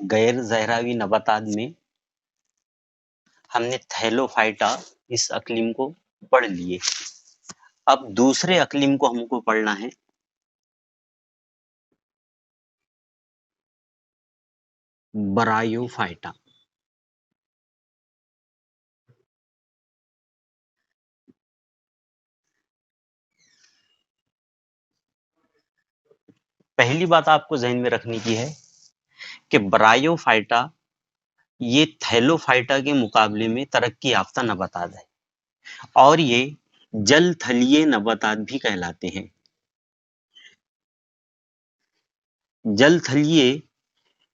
गैर ज़हरावी नबातात में हमने थैलोफाइटा इस अकलिम को पढ़ लिए। अब दूसरे अकलिम को हमको पढ़ना है, ब्रायोफाइटा। पहली बात आपको ज़हन में रखने की है कि ब्रायोफाइटा ये थैलोफाइटा के मुकाबले में तरक्की याफ्ता नबातात है और ये जल थलीय नबातात भी कहलाते हैं। जल थलीय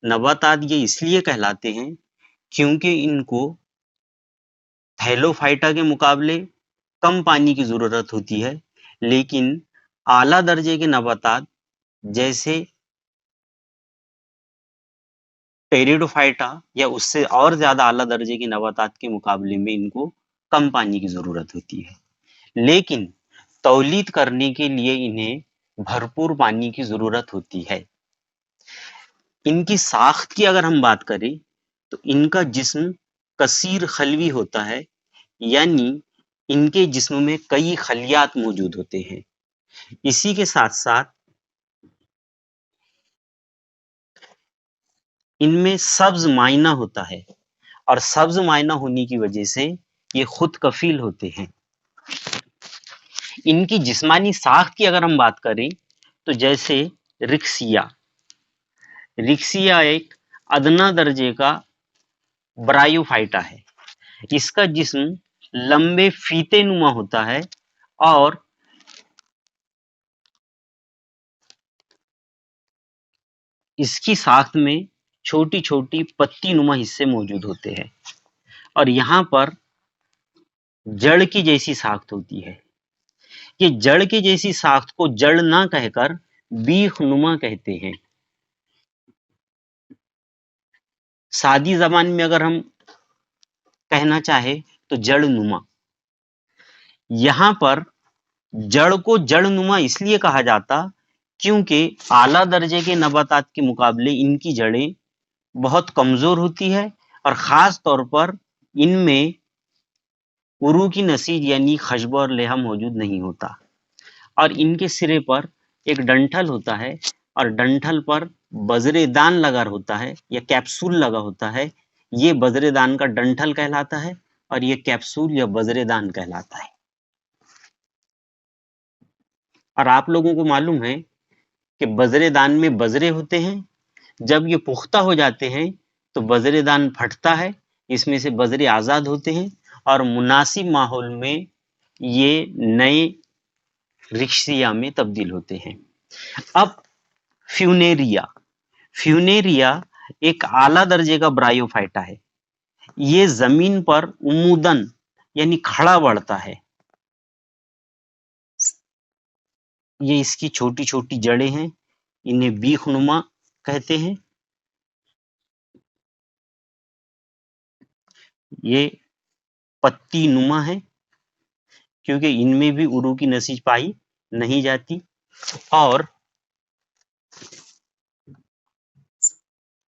नबातात ये इसलिए कहलाते हैं क्योंकि इनको थैलोफाइटा के मुकाबले कम पानी की जरूरत होती है, लेकिन आला दर्जे के नबातात जैसे टेरिडोफाइटा या उससे और ज्यादा आला दर्जे के नबातात के मुकाबले में इनको कम पानी की जरूरत होती है, लेकिन तौलीद करने के लिए इन्हें भरपूर पानी की जरूरत होती है। इनकी साख्त की अगर हम बात करें तो इनका जिस्म कसीर खलवी होता है, यानी इनके जिस्म में कई खलियात मौजूद होते हैं। इसी के साथ साथ इनमें सब्ज मायना होता है और सब्ज मायना होने की वजह से ये खुद कफील होते हैं। इनकी जिस्मानी साख्त की अगर हम बात करें तो जैसे रिक्सिया एक अदना दर्जे का ब्रायोफाइटा है। इसका जिस्म लंबे फीते नुमा होता है और इसकी साख्त में छोटी छोटी पत्ती नुमा हिस्से मौजूद होते हैं और यहाँ पर जड़ की जैसी साख्त होती है। ये जड़ की जैसी साख्त को जड़ ना कहकर बीख नुमा कहते हैं। सादी जबान में अगर हम कहना चाहे तो जड़ नुमा। यहाँ पर जड़ को जड़ नुमा इसलिए कहा जाता क्योंकि आला दर्जे के नबातात के मुकाबले इनकी जड़ें बहुत कमजोर होती है और खास तौर पर इनमें उरू की नसीज यानी खशबा और लेहा मौजूद नहीं होता और इनके सिरे पर एक डंठल होता है और डंठल पर बजरेदान लगा होता है या कैप्सूल लगा होता है। ये बजरेदान का डंठल कहलाता है और ये कैप्सूल या बजरेदान कहलाता है। और आप लोगों को मालूम है कि बजरेदान में बजरे होते हैं, जब ये पुख्ता हो जाते हैं तो बजरेदान फटता है, इसमें से बजरे आज़ाद होते हैं और मुनासिब माहौल में ये नए रिक्सिया में तब्दील होते हैं। अब फ्यूनेरिया एक आला दर्जे का ब्रायोफाइटा है। ये जमीन पर उमूदन यानी खड़ा बढ़ता है। ये इसकी छोटी छोटी जड़ें हैं, इन्हें बीखनुमा कहते हैं। ये पत्ती नुमा है क्योंकि इनमें भी उरू की नसीज पाई नहीं जाती और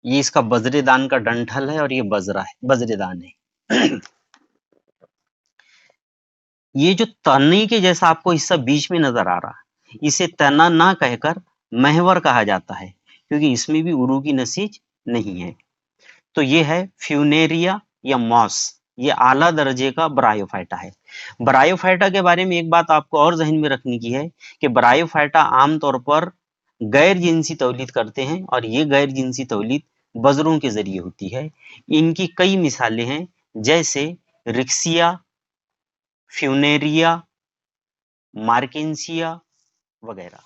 ये इसका बजरेदान का डंठल है और ये बजरेदान है। ये जो तने के जैसा आपको हिस्सा बीच में नजर आ रहा है, इसे तना ना कहकर महवर कहा जाता है क्योंकि इसमें भी उरू की नसीज नहीं है। तो ये है फ्यूनेरिया या मॉस। ये आला दर्जे का ब्रायोफाइटा है। ब्रायोफाइटा के बारे में एक बात आपको और जहन में रखने की है कि ब्रायोफाइटा आमतौर पर गैर जिनसी तौलीद करते हैं और ये गैर जिनसी तौलीद बजरों के जरिए होती है। इनकी कई मिसालें हैं जैसे रिक्सिया, फ्यूनेरिया, मार्केंसिया वगैरह।